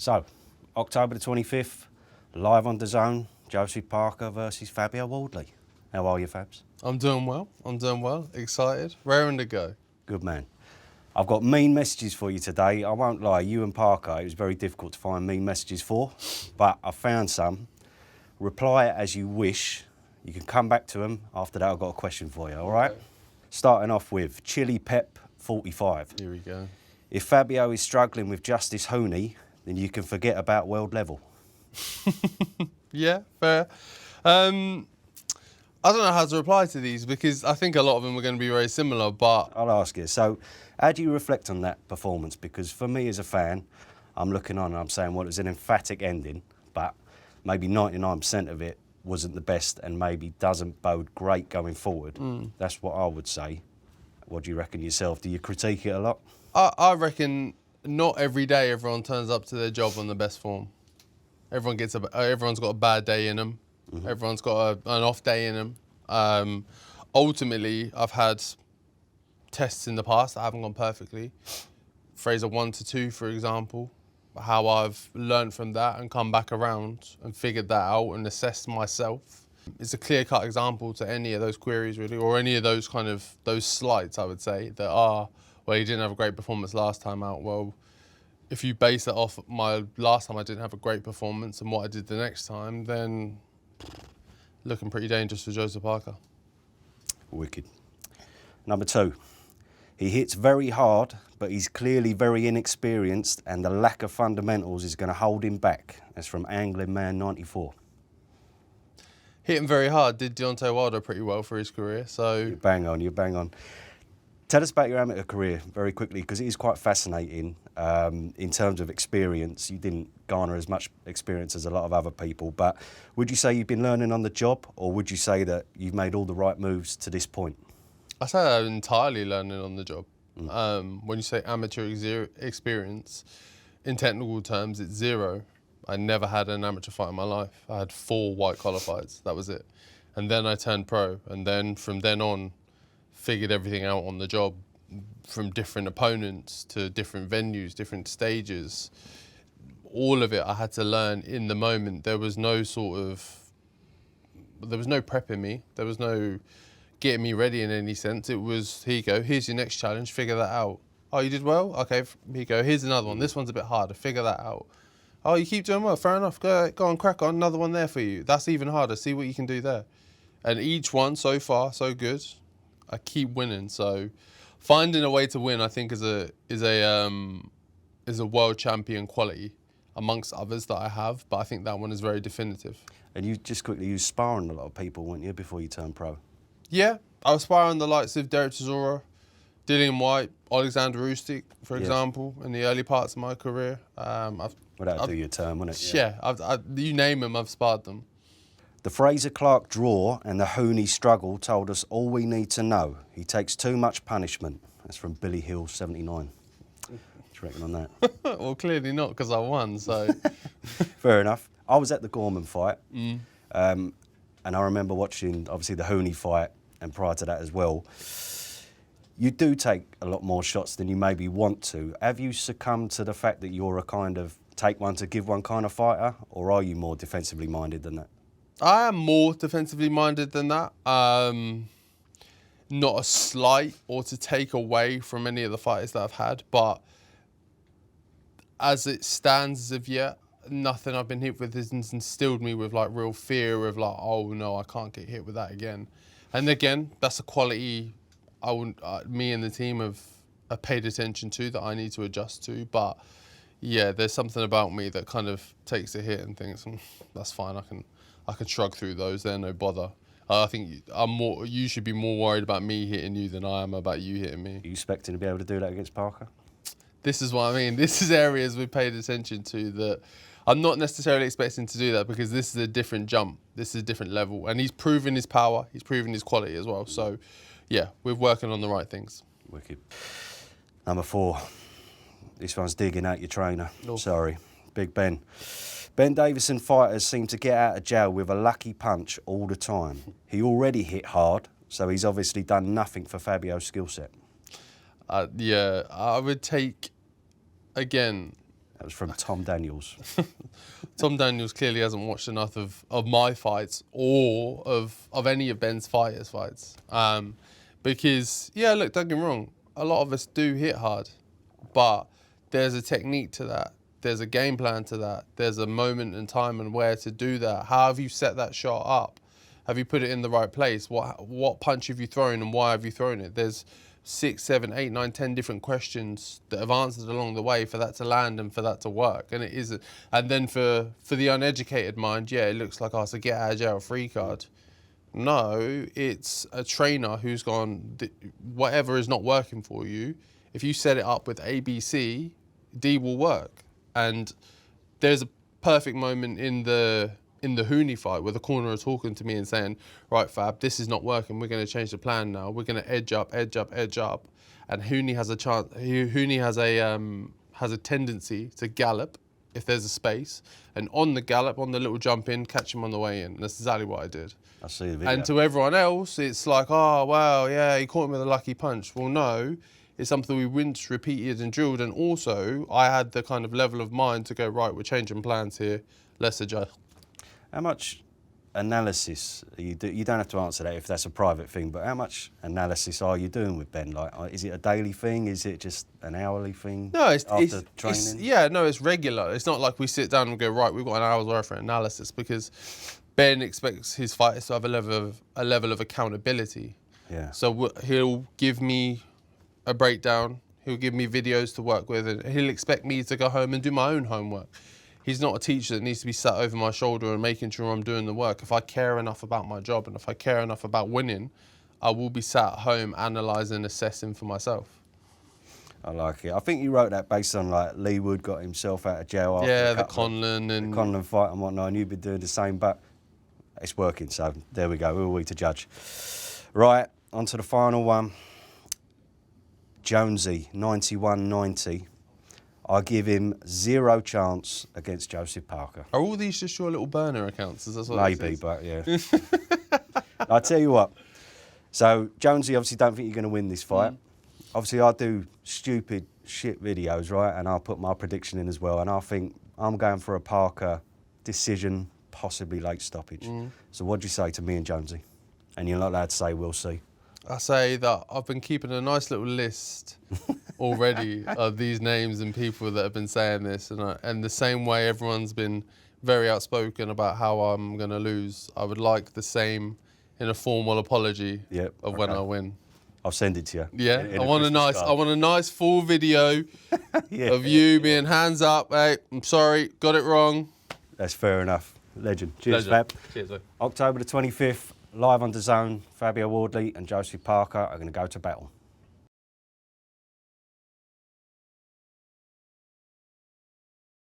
So, October the 25th, live on DAZN, Joseph Parker versus Fabio Wardley. How are you, Fabs? I'm doing well, excited, raring to go. Good man. I've got mean messages for you today. I won't lie, you and Parker, it was very difficult to find mean messages for, but I found some. Reply as you wish. You can come back to them. After that, I've got a question for you, all right? Okay. Starting off with Chili Pep 45. Here we go. If Fabio is struggling with Justice Hooney, then you can forget about world level. Yeah, fair. I don't know how to reply to these because I think a lot of them are going to be very similar, but... I'll ask you. So, how do you reflect on that performance? Because for me as a fan, I'm looking on and I'm saying, well, it was an emphatic ending, but maybe 99% of it wasn't the best and maybe doesn't bode great going forward. That's what I would say. What do you reckon yourself? Do you critique it a lot? I reckon not every day everyone turns up to their job on the best form. Everyone's got a bad day in them. Everyone's got an off day in them. Ultimately, I've had tests in the past that haven't gone perfectly. Fraser 1 to 2, for example. How I've learned from that and come back around and figured that out and assessed myself. It's a clear-cut example to any of those queries, really, or any of those those slights, I would say, that are, well, you didn't have a great performance last time out. Well, if you base it off my last time I didn't have a great performance and what I did the next time, then looking pretty dangerous for Joseph Parker. Wicked. Number 2. He hits very hard, but he's clearly very inexperienced and the lack of fundamentals is going to hold him back. That's from Angling Man 94. Hitting very hard did Deontay Wilder pretty well for his career, so... You bang on. Tell us about your amateur career very quickly, because it is quite fascinating. In terms of experience, you didn't garner as much experience as a lot of other people, but would you say you've been learning on the job, or would you say that you've made all the right moves to this point? I say I'm entirely learning on the job. When you say amateur experience, in technical terms, it's 0. I never had an amateur fight in my life. I had 4 white collar fights, that was it. And then I turned pro, and then from then on, figured everything out on the job, from different opponents to different venues, different stages. All of it I had to learn in the moment. There was no prepping me. There was no getting me ready in any sense. It was, here you go, here's your next challenge, figure that out. Oh, you did well? Okay, here you go, here's another one. This one's a bit harder, figure that out. Oh, you keep doing well, fair enough, go on, crack on, another one there for you. That's even harder, see what you can do there. And each one, so far, so good. I keep winning, so finding a way to win, I think, is a world champion quality amongst others that I have, but I think that one is very definitive. And you just quickly, you was sparring a lot of people, weren't you, before you turned pro? Yeah, I was sparring the likes of Derek Chisora, Dillian White, Alexander Usyk, for example, in the early parts of my career. Well, that'd do your term, wouldn't it? Yeah, you name them, I've sparred them. The Fraser Clark draw and the Hooney struggle told us all we need to know. He takes too much punishment. That's from Billy Hill, 79. What do you reckon on that? Well, clearly not, because I won, so... Fair enough. I was at the Gorman fight, and I remember watching, obviously, the Hooney fight, and prior to that as well. You do take a lot more shots than you maybe want to. Have you succumbed to the fact that you're a kind of take one to give one kind of fighter, or are you more defensively minded than that? I am more defensively minded than that. Not a slight or to take away from any of the fighters that I've had, but as it stands as of yet, nothing I've been hit with has instilled me with like real fear of like, oh no, I can't get hit with that again. And again, that's a quality me and the team have paid attention to that I need to adjust to. But yeah, there's something about me that kind of takes a hit and thinks, that's fine, I can shrug through those, they're no bother. I think you should be more worried about me hitting you than I am about you hitting me. Are you expecting to be able to do that against Parker? This is what I mean. This is areas we've paid attention to that I'm not necessarily expecting to do that because this is a different jump. This is a different level. And he's proven his power. He's proven his quality as well. So, yeah, we're working on the right things. Wicked. Number 4. This one's digging out your trainer. Oh. Sorry. Big Ben. Ben Davison fighters seem to get out of jail with a lucky punch all the time. He already hit hard, so he's obviously done nothing for Fabio's skill set. Yeah, I would take, again... That was from Tom Daniels. Tom Daniels clearly hasn't watched enough of my fights or of any of Ben's fighters' fights. Because, yeah, look, don't get me wrong, a lot of us do hit hard, but there's a technique to that. There's a game plan to that. There's a moment in time and where to do that. How have you set that shot up? Have you put it in the right place? What punch have you thrown and why have you thrown it? There's 6, 7, 8, 9, 10 different questions that have answered along the way for that to land and for that to work. And it is, and then for the uneducated mind, yeah, it looks like, oh, it's a get out of jail free card. No, it's a trainer who's gone, whatever is not working for you, if you set it up with A, B, C, D will work. And there's a perfect moment in the Hooney fight where the corner are talking to me and saying, right, Fab, this is not working. We're going to change the plan now. We're going to edge up. And Hooney has a chance. Hooney has a tendency to gallop if there's a space. And on the gallop, on the little jump in, catch him on the way in. That's exactly what I did. I see the video. And to everyone else, it's like, oh, wow, yeah, he caught him with a lucky punch. Well, no. It's something we rinsed, repeated and drilled. And also, I had the kind of level of mind to go, right, we're changing plans here. Let's adjust. How much analysis, you don't have to answer that if that's a private thing, but how much analysis are you doing with Ben? Like, is it a daily thing? Is it just an hourly thing? No, it's training? it's regular. It's not like we sit down and go, right, we've got an hour's worth of analysis, because Ben expects his fighters to have a level of accountability. Yeah. So he'll give me a breakdown, he'll give me videos to work with, and he'll expect me to go home and do my own homework. He's not a teacher that needs to be sat over my shoulder and making sure I'm doing the work. If I care enough about my job and if I care enough about winning, I will be sat at home analysing, assessing for myself. I like it. I think you wrote that based on, like, Lee Wood got himself out of jail after the Conlon fight and whatnot, and you've been doing the same, but it's working, so there we go. Who are we to judge? Right, on to the final one. Jonesy, 91-90. I give him 0 chance against Joseph Parker. Are all these just your little burner accounts? Is that what Maybe, but yeah. I tell you what. So Jonesy, obviously, don't think you're going to win this fight. Obviously, I do stupid shit videos, right? And I'll put my prediction in as well. And I think I'm going for a Parker decision, possibly late stoppage. So what do you say to me and Jonesy? And you're not allowed to say we'll see. I say that I've been keeping a nice little list already of these names and people that have been saying this, and the same way everyone's been very outspoken about how I'm going to lose, I would like the same in a formal apology when I win. I'll send it to you. Yeah, I want a nice full video of you being hands up. Hey, I'm sorry, got it wrong. That's fair enough. Legend. Cheers, Fab. Cheers, mate. October the 25th, live on DAZN, Fabio Wardley and Joseph Parker are going to go to battle.